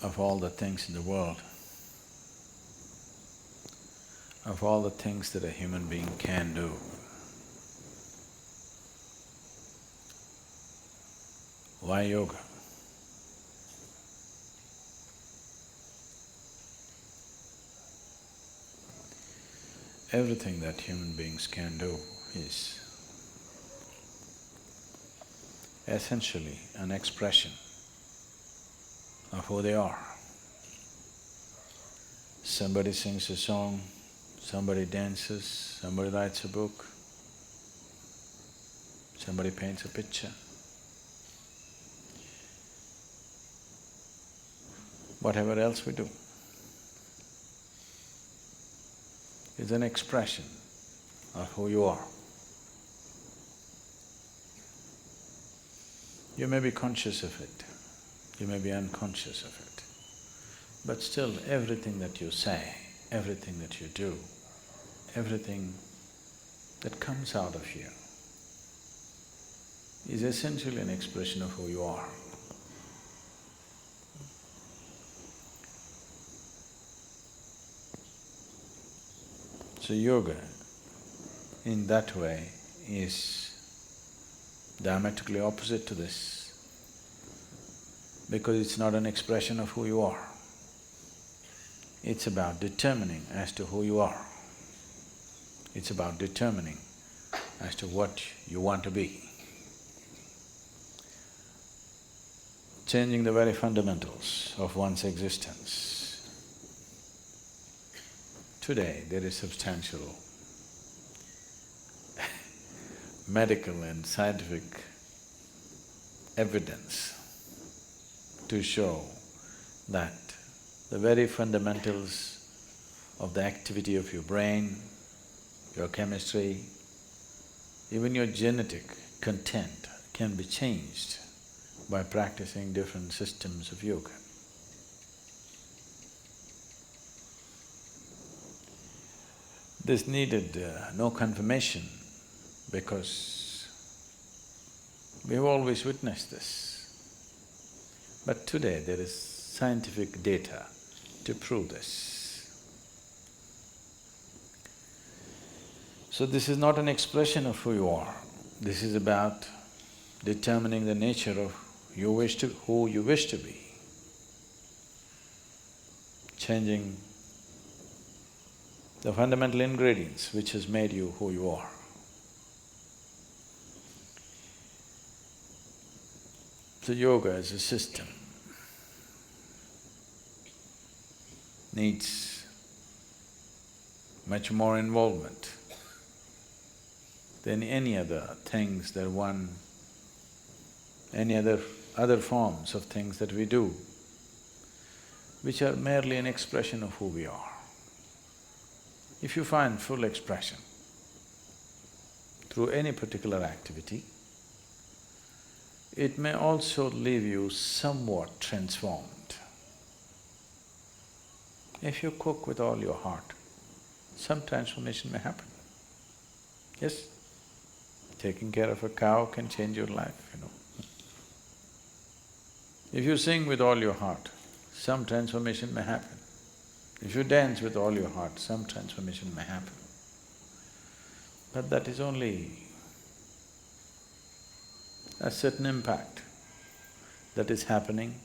of all the things in the world, of all the things that a human being can do, why yoga? Everything that human beings can do is essentially an expression of who they are. Somebody sings a song, somebody dances, somebody writes a book, somebody paints a picture. Whatever else we do is an expression of who you are. You may be conscious of it, you may be unconscious of it, but still everything that you say, everything that you do, everything that comes out of you is essentially an expression of who you are. So yoga, in that way, is diametrically opposite to this, because it's not an expression of who you are. It's about determining as to who you are. It's about determining as to what you want to be. Changing the very fundamentals of one's existence. Today, there is substantial medical and scientific evidence to show that the very fundamentals of the activity of your brain, your chemistry, even your genetic content can be changed by practicing different systems of yoga. This needed no confirmation because we've always witnessed this. But today there is scientific data to prove this. So this is not an expression of who you are, this is about determining the nature of who you wish to be, changing the fundamental ingredients which has made you who you are. So yoga as a system needs much more involvement than any other things that any other forms of things that we do, which are merely an expression of who we are. If you find full expression through any particular activity, it may also leave you somewhat transformed. If you cook with all your heart, some transformation may happen. Yes? Taking care of a cow can change your life, you know. If you sing with all your heart, some transformation may happen. If you dance with all your heart, some transformation may happen. But that is only a certain impact that is happening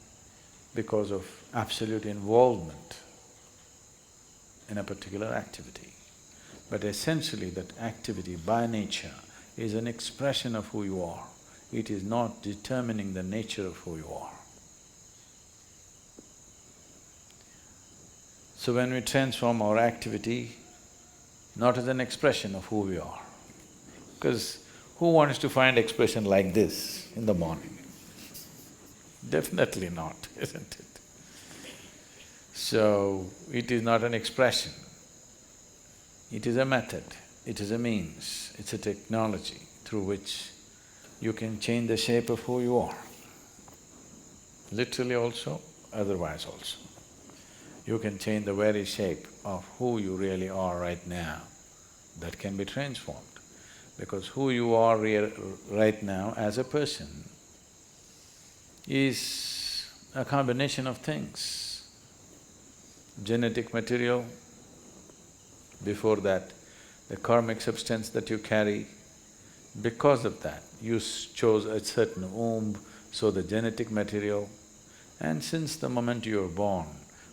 because of absolute involvement in a particular activity. But essentially that activity by nature is an expression of who you are. It is not determining the nature of who you are. So when we transform our activity, not as an expression of who we are, because who wants to find expression like this in the morning? Definitely not, isn't it? So, it is not an expression, it is a method, it is a means, it's a technology through which you can change the shape of who you are. Literally also, otherwise also. You can change the very shape of who you really are right now, that can be transformed. Because who you are right now as a person is a combination of things. genetic material, before that, the karmic substance that you carry. Because of that, you chose a certain womb, so the genetic material. And since the moment you were born,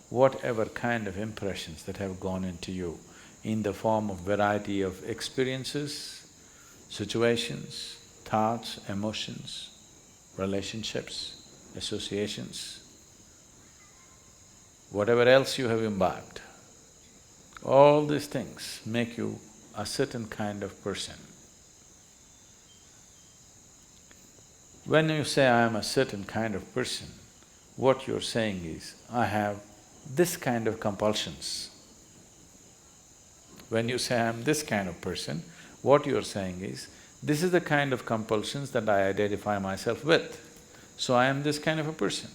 whatever kind of impressions that have gone into you in the form of variety of experiences, situations, thoughts, emotions, relationships, associations, whatever else you have imbibed, all these things make you a certain kind of person. When you say, I am a certain kind of person, what you're saying is, I have this kind of compulsions. When you say, I am this kind of person, what you're saying is, this is the kind of compulsions that I identify myself with, so I am this kind of a person.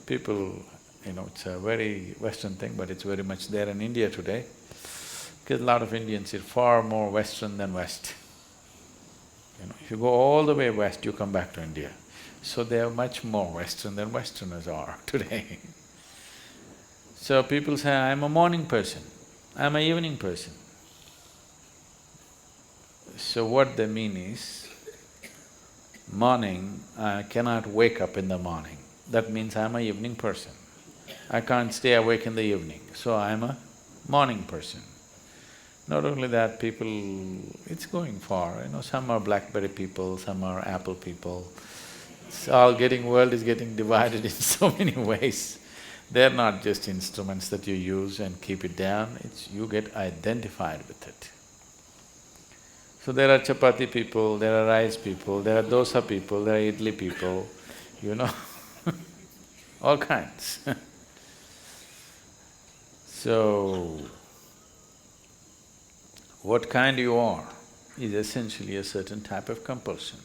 People, it's a very Western thing, but it's very much there in India today, because a lot of Indians are far more Western than West. If you go all the way west, you come back to India. So they are much more Western than Westerners are today. So people say, I'm a morning person, I'm an evening person. So what they mean is, morning, I cannot wake up in the morning. That means I'm an evening person. I can't stay awake in the evening, so I'm a morning person. Not only that, people… it's going far, some are BlackBerry people, some are Apple people. It's all world is getting divided in so many ways. They're not just instruments that you use and keep it down, you get identified with it. So there are chapati people, there are rice people, there are dosa people, there are idli people, all kinds. So, what kind you are is essentially a certain type of compulsion.